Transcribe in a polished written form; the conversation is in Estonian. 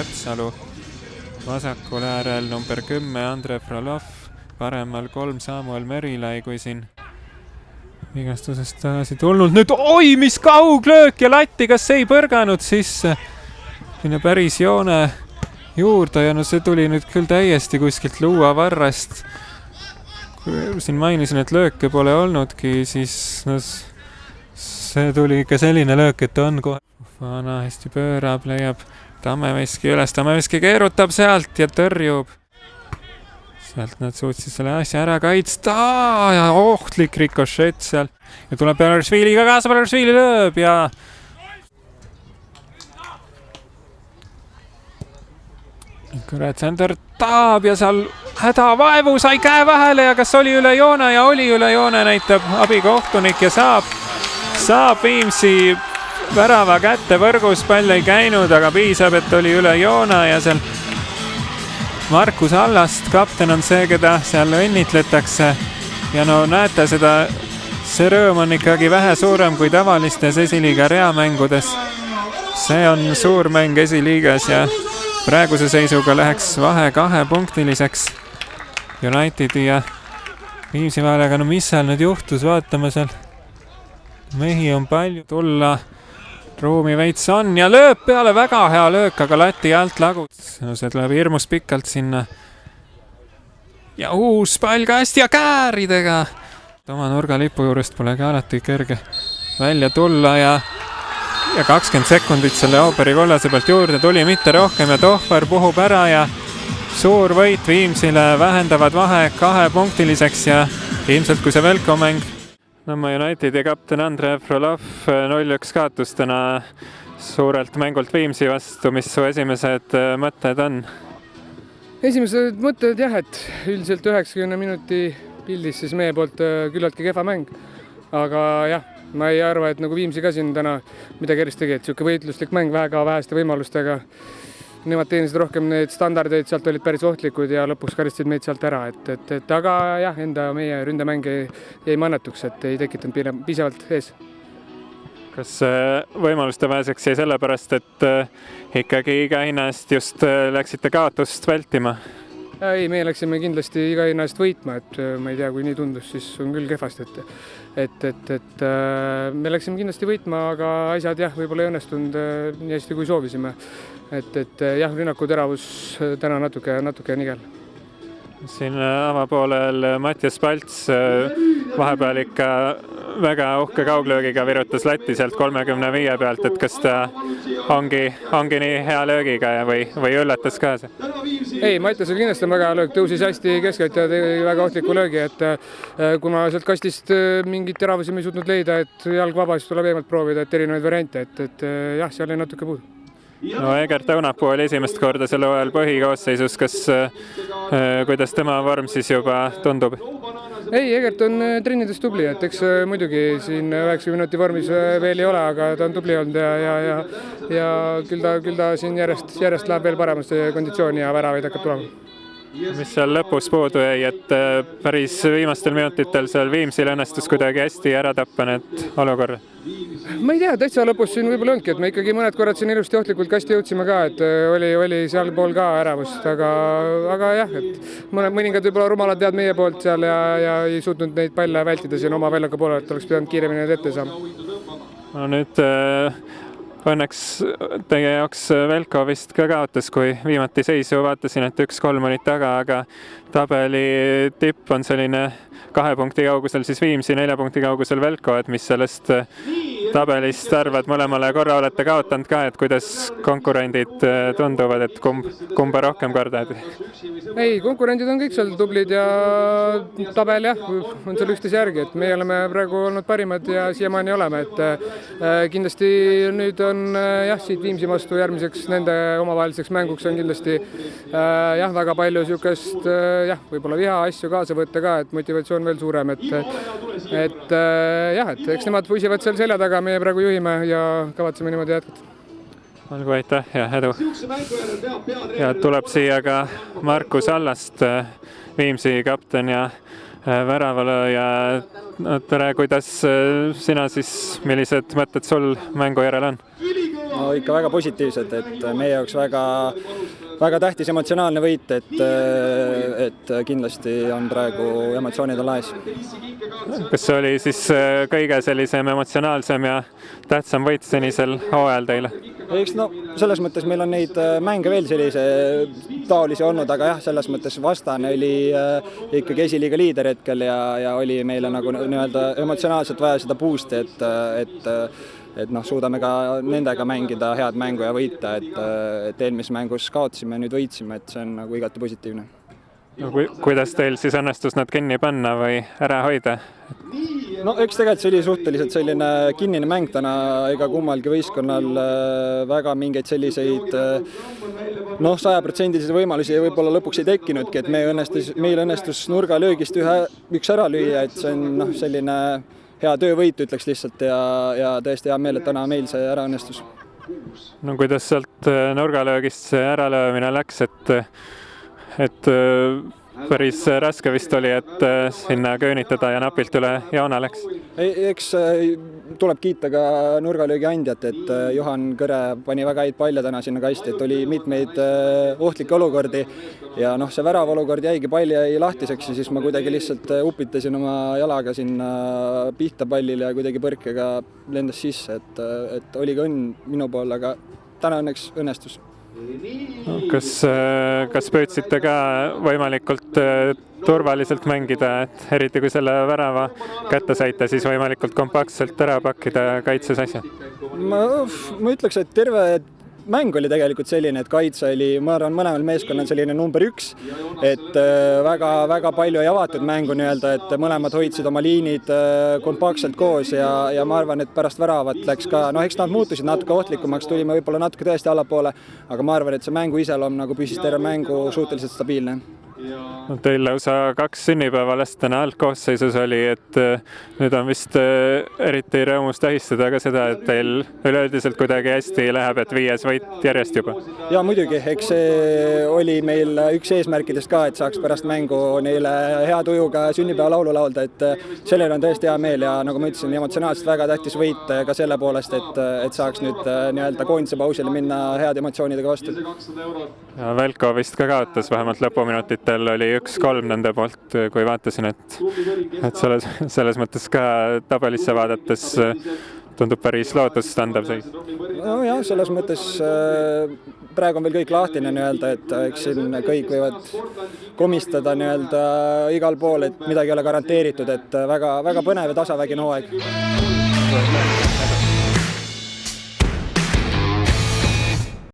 Lepsalu, vasakul äärel number 10 Andre Frolov, paremal 3 Samuel Merilai, kui siin vigastusest tagasi tulnud. Nüüd oi, mis kauglöök ja latti, kas ei põrganud sisse sinna päris joone juurde ja no see tuli nüüd küll täiesti kuskilt luuavarrast. Kui siin mainisin, et lööke pole olnudki, siis no, see tuli ikka selline löök, et on kohe. Vana hästi pöörab, leiab Tammeveski üles, Tammeveski keerutab sealt ja tõrjub. Sealt nad suutsid selle asja ära kaitsta ja ohtlik rikošett seal. Ja tuleb Belarusviliga kaasa, Belarusvili lööb ja kurat, Sander taab ja seal hädavaevu sai käe vahele ja kas oli üle joone ja oli üle joone, näitab abikohtunik ja saab Viimsi värava kätte, võrgus pall ei käinud, aga piisab, et oli üle joone ja seal Markus Allast, kapten on see, keda seal õnnitletakse ja no näete seda, see rõõm on ikkagi vähe suurem kui tavalistes esiliiga reamängudes. See on suur mäng esiliigas ja praeguse seisuga läheks vahe 2-punktiliseks Unitedi ja Viimsi vahel, aga no mis seal nüüd juhtus, vaatame seal. Mehi on palju, tulla ruumi veits on ja lööb peale, väga hea löök, aga lati alt laguts. No see tuleb hirmus pikalt sinna. Ja uus pall kast ja kääridega. Oma nurgalipu juurest pole ka alati kerge välja tulla ja 20 sekundit selle Auberi kollase pealt juurde tuli, mitte rohkem ja Tohver puhub ära ja suur võit Viimsile, vähendavad vahe 2-punktiliseks ja ilmselt kui see Velko mäng. Nõmme Unitedi kapten Andre Frolov 0-1 kaotus täna suurelt mängult Viimsi vastu. Mis su esimesed mõtted on? Esimesed mõtted jah, et üldiselt 90 minuti pildis siis meie poolt küllaltki kehva mäng. Aga jah, ma ei arva, et nagu Viimsi ka siin täna midagi erist tegi, et siuke võitluslik mäng väga väheste võimalustega. Nemad teenisid rohkem neid standardeid, sealt olid päris ohtlikud ja lõpuks karistasid meid sealt ära. Aga jah, meie ründemäng jäi mannetuks, et ei tekitanud piisavalt ees. Kas võimaluste väheseks jäi sellepärast, et ikkagi iga hinna eest just läksite kaotust vältima? Ei, meie läksime kindlasti iga hinna eest võitma, et ma ei tea, kui nii tundus, siis on küll kehvasti, et me läksime kindlasti võitma, aga asjad jah, võib-olla ei õnnestunud nii hästi kui soovisime. Et jah, rünnaku teravus täna natuke nigel. Siin avapoolel Mattias Palts vahepeal ikka väga uhke kauglöögiga virutas latti sealt 35 pealt, et kas ta ongi nii hea löögiga või üllatas ka see? Ei, Mattias on kindlasti väga hea löök, tõusis hästi keskelt ja tegi väga ohtliku löögi, et kuna sealt kastist mingit teravusi me ei suutnud leida, et jalg vaba, siis tuleb eemalt proovida, et erinevaid variante, et jah, seal ei natuke puudu. No Egert Õunapuu oli esimest korda selle ajal põhikoosseisus, kuidas tema vorm siis juba tundub? Ei, Egert on trennides tubli, et eks muidugi siin 90 minuti vormis veel ei ole, aga ta on tubli olnud ja küll ta siin järjest läheb veel paremast konditsiooni ja väravaid hakkab tulema. Mis seal lõpus puudu jäi, et päris viimastel minutitel seal Viimsil õnnestus kuidagi hästi ära tappa need olukorrad? Ma ei tea, täitsa lõpus siin võib-olla olnudki, et me ikkagi mõned korrad siin ilusti ohtlikult kasti jõudsime ka, et oli seal pool ka ärevust, aga jah, et mõningad võib-olla rumalad tead meie poolt seal ja ei suutnud neid palle vältida siin oma väljaku poole, et oleks pidanud kiiremini need ette saama. No nüüd õnneks teie jaoks Velko vist ka kaotas, kui viimati seisu vaatasin, et 1-3 olid taga, aga tabeli tipp on selline 2 punkti kaugusel siis Viimsi, 4 punkti kaugusel Velko, et mis sellest tabelist arvad, mõlemale korra olete kaotanud ka, et kuidas konkurendid tunduvad, et kumba rohkem kordad? Ei, konkurendid on kõik seal tublid ja tabel jah, on seal üksteise järgi, et meie oleme praegu olnud parimad ja siiamaani oleme, et kindlasti nüüd on jah, siit Viimsi vastu järgmiseks nende omavaheliseks mänguks on kindlasti jah, väga palju siukest jah, võib-olla viha asju kaasa võtta ka, et motivatsioon veel suurem, et jah, et eks nemad puisivad seal selja taga, meie praegu juhime ja kavatseme niimoodi jätkata. Olgu, aitäh ja edu. Ja tuleb siia ka Markus Allast, Viimsi kapten ja väravalööja. Tere, kuidas sina siis, millised mõtted sul mängu järel on? no ikka väga positiivsed, et meie jaoks väga tähtis emotsionaalne võit, et kindlasti on praegu emotsioonid on laes. Kas see oli siis kõige sellisem emotsionaalsem ja tähtsam võit senisel hooajal teile? Eks no selles mõttes meil on neid mänge veel sellise taolisi olnud, aga jah, selles mõttes vastane oli ikkagi esiliiga liider hetkel ja oli meile nagu nii-öelda emotsionaalselt vaja seda boost'i, et noh, suudame ka nendega mängida head mängu ja võita, et eelmises mängus kaotasime, nüüd võitsime, et see on nagu igati positiivne. No, kuidas teil siis õnnestus nad kinni panna või ära hoida? No eks tegelikult see oli suhteliselt selline kinnine mäng täna, ega kummalgi võistkonnal väga mingeid selliseid 100% võimalusi võib-olla lõpuks ei tekkinudki, et meil õnnestus nurgalöögist üks ära lüüa, et see on selline hea töövõit, ütleks lihtsalt, ja tõesti hea meel, et täna meil see ära õnnestus. No kuidas sealt nurgalöögist see äralöömine läks, et päris raske vist oli, et sinna köönitada ja napilt üle joona läks? Eks tuleb kiita ka nurgalöögi andjat, et Juhan Kõre pani väga häid palle täna sinna kasti, et oli mitmeid ohtlikke olukordi ja see väravolukord jäigi, pall jäi lahtiseks ja siis ma kuidagi lihtsalt upitasin oma jalaga sinna pihta pallile ja kuidagi põrkega lendas sisse, et oli ka õnn minu pool, aga täna õnneks õnnestus. Kas püüdsite ka võimalikult turvaliselt mängida, et eriti kui selle värava kätte saite, siis võimalikult kompaktselt ära pakkida kaitses asja? Ma ütleks, et terve mäng oli tegelikult selline, et kaitse oli, ma arvan, mõlemal meeskonnal selline number 1, et väga palju ei avatud mängu nii-öelda, et mõlemad hoidsid oma liinid kompaktselt koos ja ma arvan, et pärast väravat läks ka, eks nad muutusid natuke ohtlikumaks, tulime võib-olla natuke tõesti allapoole, aga ma arvan, et see mängu iseloom nagu püsis terve mängu suhteliselt stabiilne. Teil lausa 2 sünnipäevalast täna algkoosseisus oli, et nüüd on vist eriti rõõmus tähistada ka seda, et teil üleüldiselt kuidagi hästi läheb, et 5. võit järjest juba. Ja muidugi, eks see oli meil üks eesmärkidest ka, et saaks pärast mängu neile hea tujuga sünnipäevalaulu laulda, et sellel on tõesti hea meel ja nagu ma ütlesin, emotsionaalselt väga tähtis võit ka selle poolest, et saaks nüüd nii-öelda koondise pausile minna head emotsioonidega vastu. Ja Velko vist ka kaotas, vähemalt lõpuminutitel oli 1-3 nende poolt, kui vaatasin, et selles mõttes ka tabelisse vaadates tundub päris lootustandev seis. No jah, selles mõttes praegu on veel kõik lahtine nii-öelda, et eks siin kõik võivad komistada nii-öelda igal pool, et midagi ei ole garanteeritud, et väga põnev ja tasavägine hooaeg.